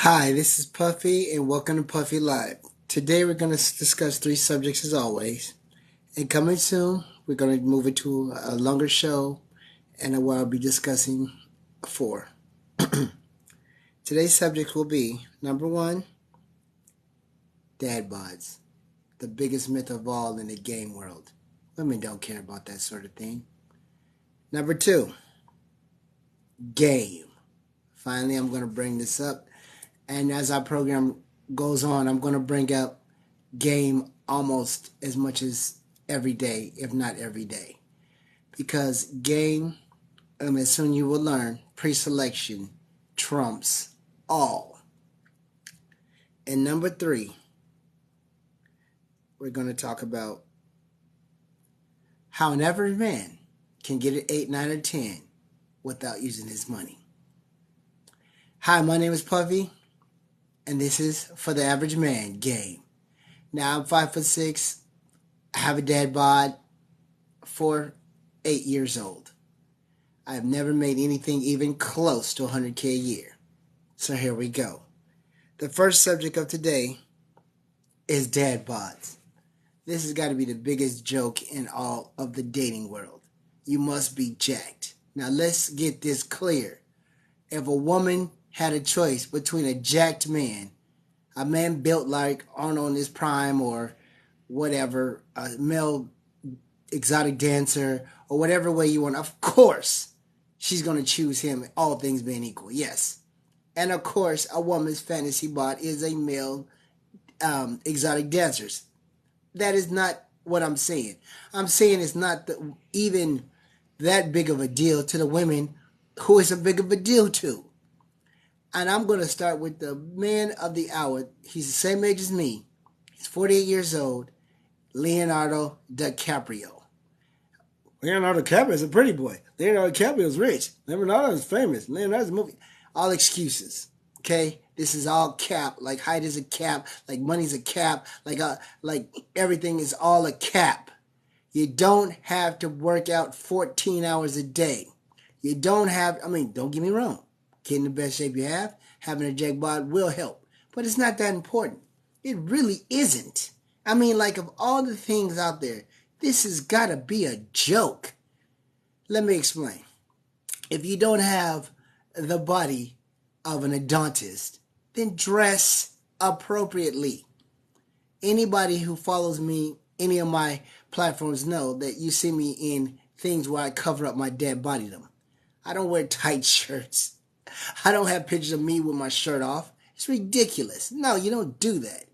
Hi, this is Puffy, and welcome to Puffy Live. Today we're going to discuss three subjects as always. And coming soon, we're going to move into a longer show, and where I'll be discussing four. Today's subject will be number one, dad bods, the biggest myth of all in the game world. Women don't care about that sort of thing. Number two, game. Finally, I'm going to bring this up. And as our program goes on, I'm going to bring up game almost as much as every day, if not every day. Because game, as soon you will learn, pre-selection trumps all. And number three, we're going to talk about how an average man can get an 8, 9, or 10 without using his money. Hi, my name is Puffy, and this is For the Average Man Game. Now, I'm 5'6", I have a dad bod, 8 years old. I have never made anything even close to $100K a year. So here we go. The first subject of today is dad bods. This has got to be the biggest joke in all of the dating world. You must be jacked. Now let's get this clear. If a woman had a choice between a jacked man, a man built like Arnold in his prime or whatever, a male exotic dancer or whatever way you want, of course she's going to choose him, all things being equal, yes. And of course, a woman's fantasy bot is a male exotic dancers. That is not what I'm saying. I'm saying it's not even that big of a deal to the women who it's a big of a deal to. And I'm going to start with the man of the hour. He's the same age as me. He's 48 years old. Leonardo DiCaprio. Leonardo DiCaprio is a pretty boy. Leonardo DiCaprio is rich. Leonardo is famous. Leonardo's movie. All excuses. Okay? This is all cap. Like height is a cap. Like money's a cap. Like everything is all a cap. You don't have to work out 14 hours a day. You don't have, don't get me wrong. Get in the best shape you have. Having a jack bod will help. But it's not that important. It really isn't. Of all the things out there, this has got to be a joke. Let me explain. If you don't have the body of an odontist, then dress appropriately. Anybody who follows me, any of my platforms know that you see me in things where I cover up my dead body. I don't wear tight shirts. I don't have pictures of me with my shirt off. It's ridiculous. No, you don't do that.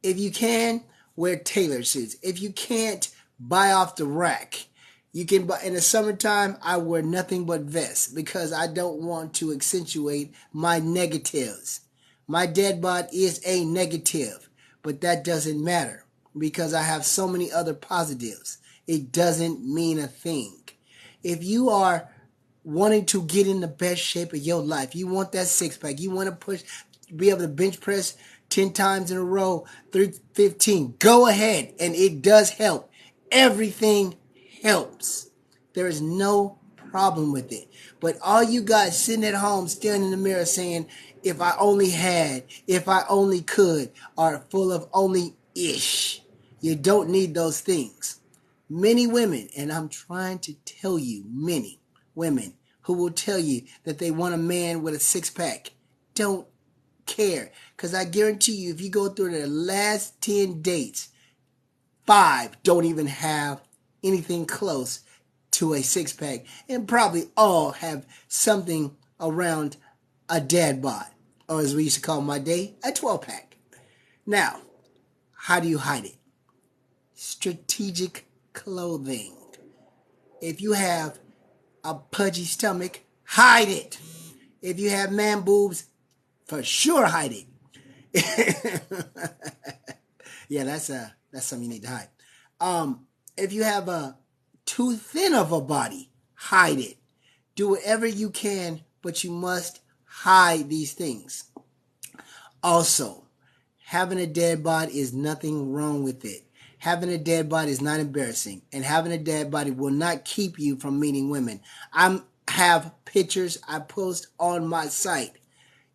If you can, wear tailored suits. If you can't, buy off the rack. You can buy. In the summertime, I wear nothing but vests because I don't want to accentuate my negatives. My dead bod is a negative, but that doesn't matter because I have so many other positives. It doesn't mean a thing. If you are wanting to get in the best shape of your life, you want that six-pack, you want to be able to bench press 10 times in a row, 315, go ahead, and it does help. Everything helps. There is no problem with it. But all you guys sitting at home staring in the mirror saying, if I only had, if I only could, are full of only ish. You don't need those things. Many women, and I'm trying to tell you, many women who will tell you that they want a man with a six-pack don't care. Because I guarantee you, if you go through the last 10 dates, 5 don't even have anything close to a six-pack. And probably all have something around a dad bod. Or as we used to call my day, a 12-pack. Now, how do you hide it? Strategic clothing. If you have a pudgy stomach, hide it. If you have man boobs, for sure hide it. Yeah, that's something you need to hide. If you have a too thin of a body, hide it. Do whatever you can, but you must hide these things. Also, having a dead body is nothing wrong with it. Having a dead body is not embarrassing, and having a dead body will not keep you from meeting women. I have pictures I post on my site.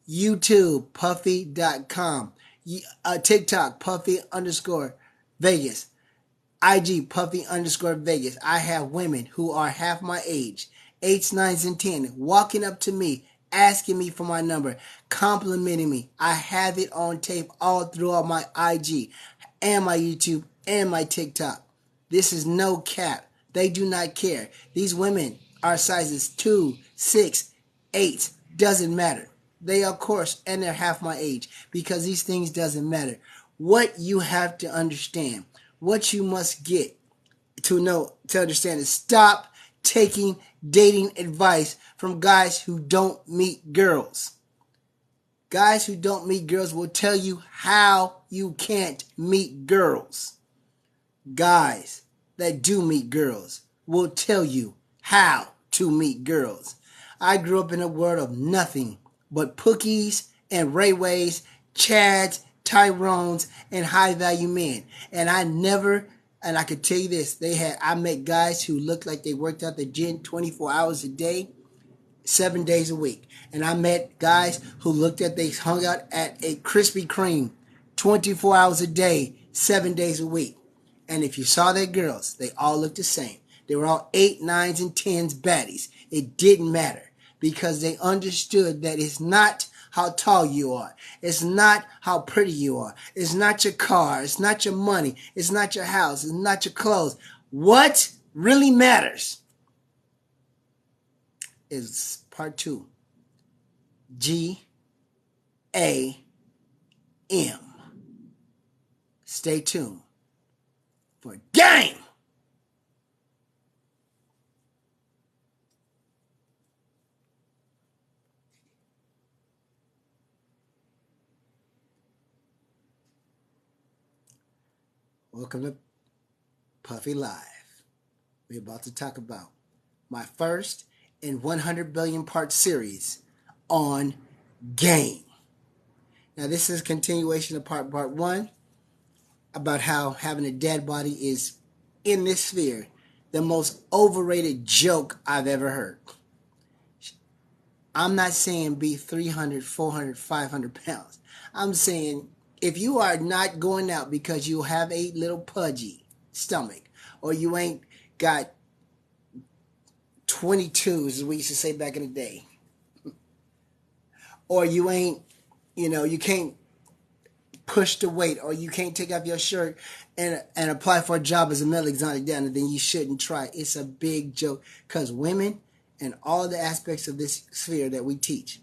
YouTube, Puffy.com. TikTok, Puffy_Vegas. IG, Puffy_Vegas. I have women who are half my age, 8s, 9s, and 10, walking up to me, asking me for my number, complimenting me. I have it on tape all throughout my IG and my YouTube and my TikTok. This is no cap. They do not care. These women are sizes 2, 6, 8, doesn't matter. They, of course, and they're half my age, because these things doesn't matter. What you have to understand, what you must get to know, to understand, is stop taking dating advice from guys who don't meet girls. Guys who don't meet girls will tell you how you can't meet girls. Guys that do meet girls will tell you how to meet girls. I grew up in a world of nothing but Pookies and Rayways, Chads, Tyrones, and high value men. And I could tell you this, I met guys who looked like they worked out the gym 24 hours a day, 7 days a week. And I met guys who they hung out at a Krispy Kreme 24 hours a day, 7 days a week. And if you saw their girls, they all looked the same. They were all 8, 9s, and 10s baddies. It didn't matter, because they understood that it's not how tall you are. It's not how pretty you are. It's not your car. It's not your money. It's not your house. It's not your clothes. What really matters is part 2. GAM. Stay tuned for game. Welcome to Puffy Live. We're about to talk about my first in 100 billion part series on game. Now, this is a continuation of part 1 about how having a dead body is, in this sphere, the most overrated joke I've ever heard. I'm not saying be 300, 400, 500 pounds. I'm saying if you are not going out because you have a little pudgy stomach, or you ain't got 22s, as we used to say back in the day, or you ain't, you can't push the weight, or you can't take off your shirt and apply for a job as a male exotic dancer, then you shouldn't try. It's a big joke, because women and all the aspects of this sphere that we teach,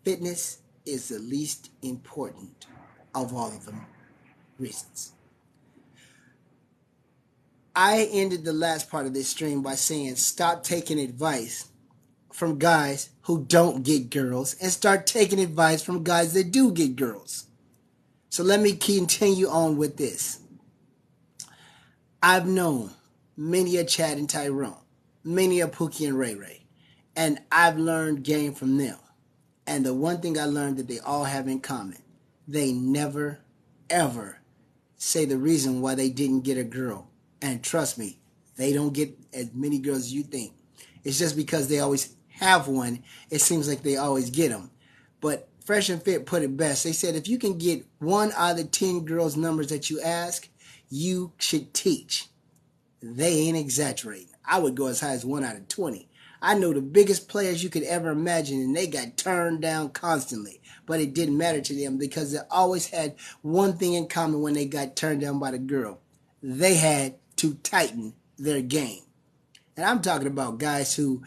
fitness is the least important of all of them reasons. I ended the last part of this stream by saying stop taking advice from guys who don't get girls and start taking advice from guys that do get girls. So let me continue on with this. I've known many a Chad and Tyrone, many a Pookie and Ray Ray, and I've learned game from them. And the one thing I learned that they all have in common, they never, ever say the reason why they didn't get a girl. And trust me, they don't get as many girls as you think. It's just because they always have one, it seems like they always get them. But Fresh and Fit put it best. They said if you can get 1 out of the 10 girls' numbers that you ask, you should teach. They ain't exaggerating. I would go as high as 1 out of 20. I know the biggest players you could ever imagine, and they got turned down constantly. But it didn't matter to them, because they always had one thing in common when they got turned down by the girl. They had to tighten their game. And I'm talking about guys who,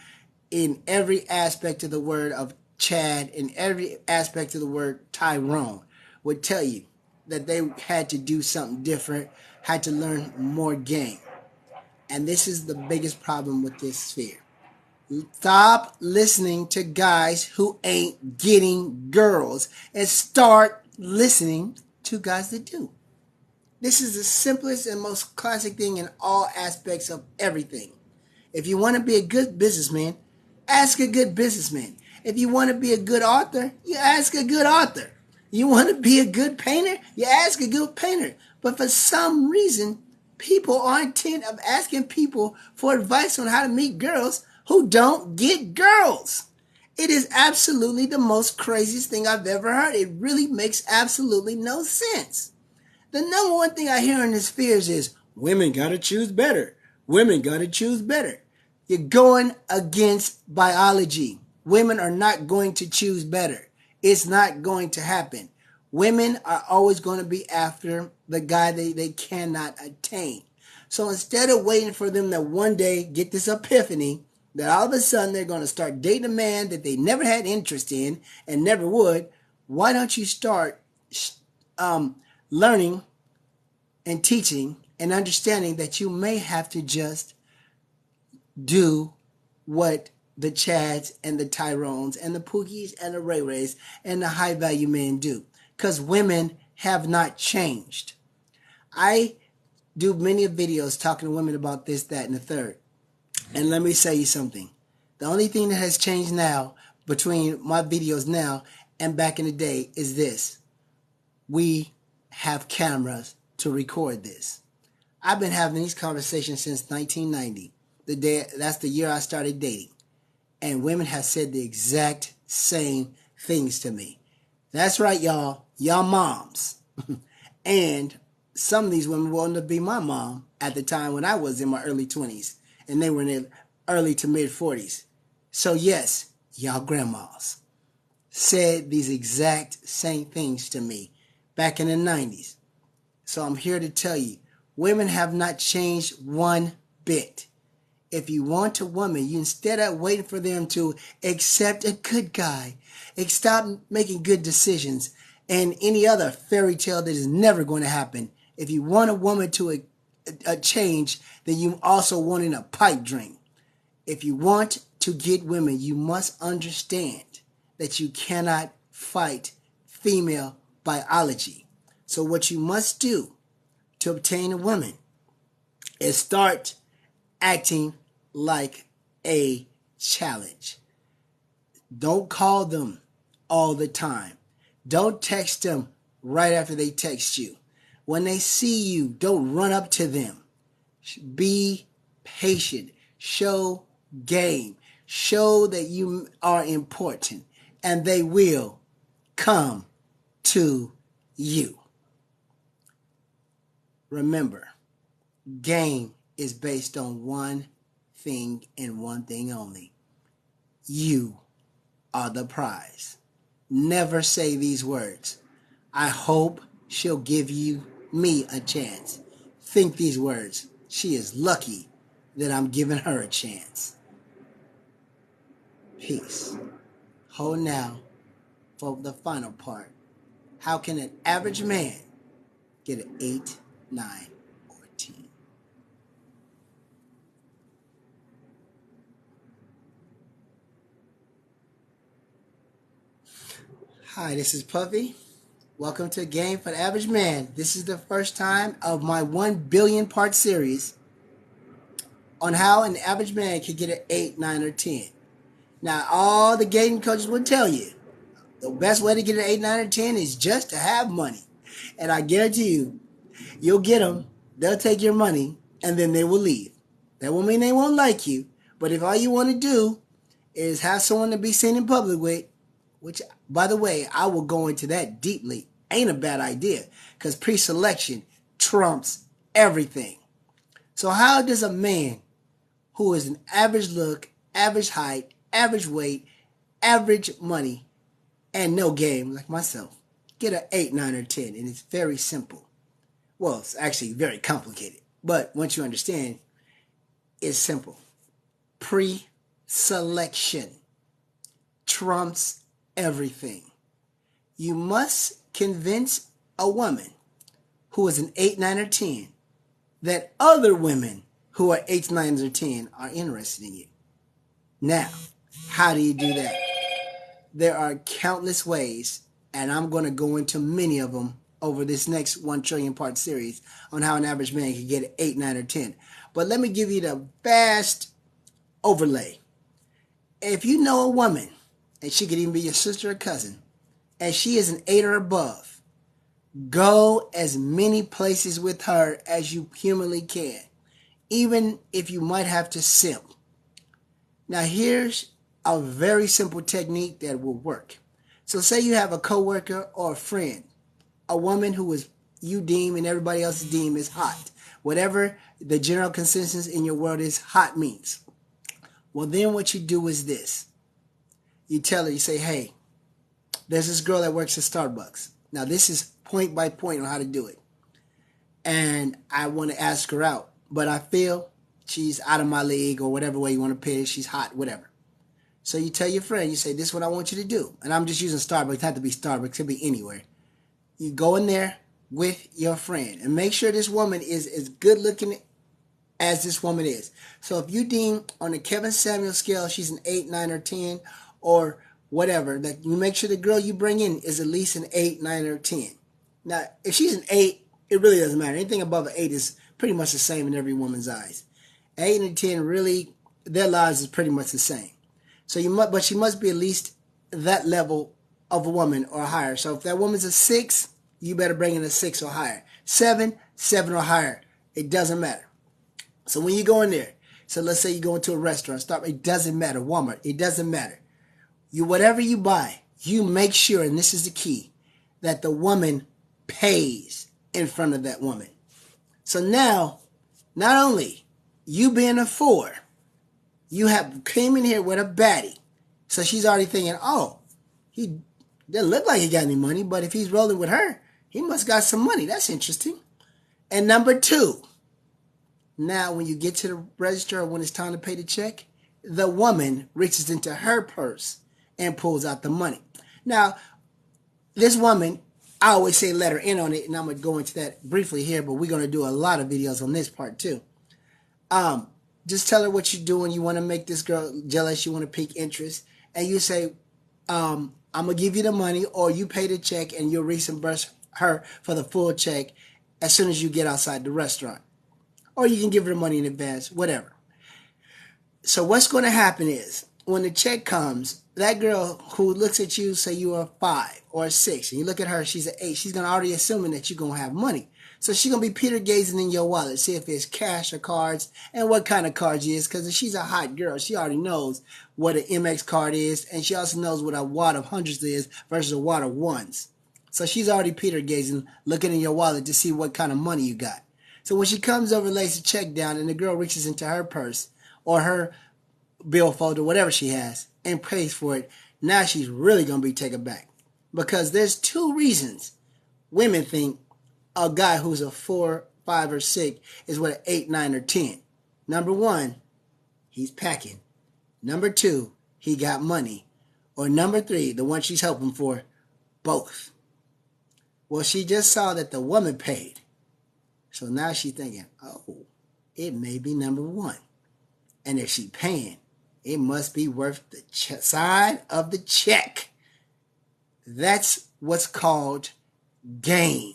in every aspect of the word of Chad, in every aspect of the word Tyrone, would tell you that they had to do something different, had to learn more game. And this is the biggest problem with this sphere. Stop listening to guys who ain't getting girls and start listening to guys that do. This is the simplest and most classic thing in all aspects of everything. If you want to be a good businessman, ask a good businessman. If you want to be a good author, you ask a good author. You want to be a good painter, you ask a good painter. But for some reason, people are intent of asking people for advice on how to meet girls who don't get girls. It is absolutely the most craziest thing I've ever heard. It really makes absolutely no sense. The number one thing I hear in this fears is women gotta choose better. Women gotta choose better. You're going against biology. Women are not going to choose better. It's not going to happen. Women are always going to be after the guy they cannot attain. So instead of waiting for them to one day get this epiphany that all of a sudden they're going to start dating a man that they never had interest in and never would, why don't you start learning and teaching and understanding that you may have to just do what the Chads and the Tyrones and the Pookies and the Ray Rays and the high value men do. Because women have not changed. I do many videos talking to women about this, that, and the third. And let me say you something. The only thing that has changed now between my videos now and back in the day is this. We have cameras to record this. I've been having these conversations since 1990. That's the year I started dating. And women have said the exact same things to me. That's right, y'all. Y'all moms. And some of these women wanted to be my mom at the time when I was in my early 20s. And they were in their early to mid 40s. So yes, y'all grandmas said these exact same things to me back in the 90s. So I'm here to tell you, women have not changed one bit. If you want a woman, you instead of waiting for them to accept a good guy, stop making good decisions and any other fairy tale that is never going to happen. If you want a woman to a change, then you also wanting a pipe dream. If you want to get women, you must understand that you cannot fight female biology. So what you must do to obtain a woman is start acting like a challenge. Don't call them all the time. Don't text them right after they text you. When they see you, don't run up to them. Be patient. Show game. Show that you are important, and they will come to you. Remember, game is based on one thing and one thing only. You are the prize. Never say these words. I hope she'll give me a chance. Think these words. She is lucky that I'm giving her a chance. Peace. Hold now for the final part. How can an average man get an 8, 9, or 10? Hi, this is Puffy. Welcome to Game for the Average Man. This is the first time of my 1 billion part series on how an average man can get an 8, 9, or 10. Now, all the dating coaches will tell you the best way to get an 8, 9, or 10 is just to have money. And I guarantee you, you'll get them, they'll take your money, and then they will leave. That won't mean they won't like you, but if all you want to do is have someone to be seen in public with, which, by the way, I will go into that deeply, ain't a bad idea, because pre-selection trumps everything. So how does a man who is an average look, average height, average weight, average money, and no game like myself get an 8, 9, or 10? And it's very simple. Well, it's actually very complicated, but once you understand, it's simple. Pre-selection trumps everything. You must convince a woman who is an 8, 9, or 10 that other women who are 8, 9, or 10 are interested in you. Now, how do you do that? There are countless ways, and I'm going to go into many of them over this next 1 trillion part series on how an average man can get an 8, 9, or 10. But let me give you the vast overlay. If you know a woman, and she could even be your sister or cousin, and she is an 8 or above, go as many places with her as you humanly can, even if you might have to simp. Now here's a very simple technique that will work. So say you have a coworker or a friend, a woman who is you deem and everybody else deem is hot. Whatever the general consensus in your world is hot means. Well, then what you do is this. You tell her, you say, hey, there's this girl that works at Starbucks. Now, this is point by point on how to do it. And I want to ask her out, but I feel she's out of my league or whatever way you want to put it. She's hot, whatever. So you tell your friend, you say, this is what I want you to do. And I'm just using Starbucks. It doesn't have to be Starbucks. It could be anywhere. You go in there with your friend and make sure this woman is as good looking as this woman is. So if you deem on the Kevin Samuel scale, she's an 8, 9, or 10, or whatever, that you make sure the girl you bring in is at least an 8, 9, or 10. Now, if she's an 8, it really doesn't matter. Anything above an 8 is pretty much the same in every woman's eyes. 8 and 10, really, their lives is pretty much the same. So but she must be at least that level of a woman or higher. So if that woman's a 6, you better bring in a 6 or higher. 7 or higher. It doesn't matter. So when you go in there, so let's say you go into a restaurant, it doesn't matter. Walmart, it doesn't matter. Whatever you buy, you make sure, and this is the key, that the woman pays in front of that woman. So now, not only you being a 4, you have came in here with a baddie. So she's already thinking, oh, he doesn't look like he got any money, but if he's rolling with her, he must got some money. That's interesting. And number 2, now when you get to the register or when it's time to pay the check, the woman reaches into her purse and pulls out the money. Now, this woman, I always say let her in on it, and I'm going to go into that briefly here, but we're going to do a lot of videos on this part too. Just tell her what you're doing. You want to make this girl jealous. You want to pique interest. And you say, I'm going to give you the money, or you pay the check and you'll reimburse her for the full check as soon as you get outside the restaurant. Or you can give her the money in advance, whatever. So what's going to happen is, when the check comes, that girl who looks at you, say you are a 5 or a 6, and you look at her, she's an 8, she's going to already assuming that you're going to have money. So she's going to be Peter gazing in your wallet, see if it's cash or cards, and what kind of cards it is, because if she's a hot girl, she already knows what an MX card is, and she also knows what a wad of hundreds is versus a wad of ones. So she's already Peter gazing, looking in your wallet to see what kind of money you got. So when she comes over, lays the check down, and the girl reaches into her purse or her billfold or whatever she has and pays for it, now she's really going to be taken back. Because there's 2 reasons women think a guy who's a 4, 5, or 6 is what an 8, 9, or 10. Number 1, he's packing. Number 2, he got money. Or number 3, the one she's hoping for, both. Well, she just saw that the woman paid. So now she's thinking, oh, it may be number 1. And if she's paying, it must be worth the side of the check. That's what's called game.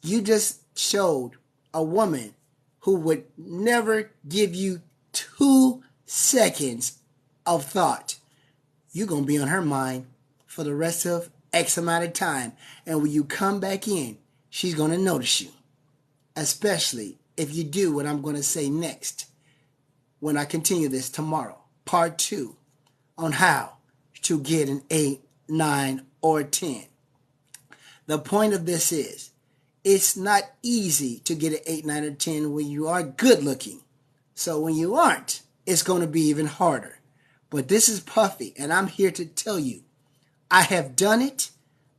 You just showed a woman who would never give you 2 seconds of thought. You're going to be on her mind for the rest of X amount of time. And when you come back in, she's going to notice you. Especially if you do what I'm going to say next when I continue this tomorrow. Part 2 on how to get an 8, 9, or 10. The point of this is, it's not easy to get an 8, 9, or 10 when you are good looking. So when you aren't, it's going to be even harder. But this is Puffy, and I'm here to tell you, I have done it,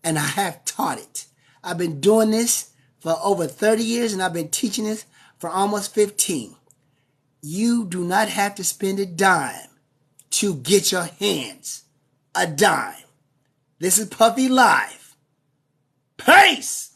and I have taught it. I've been doing this for over 30 years, and I've been teaching this for almost 15. You do not have to spend a dime to get your hands a dime. This is Puffy Live. Peace!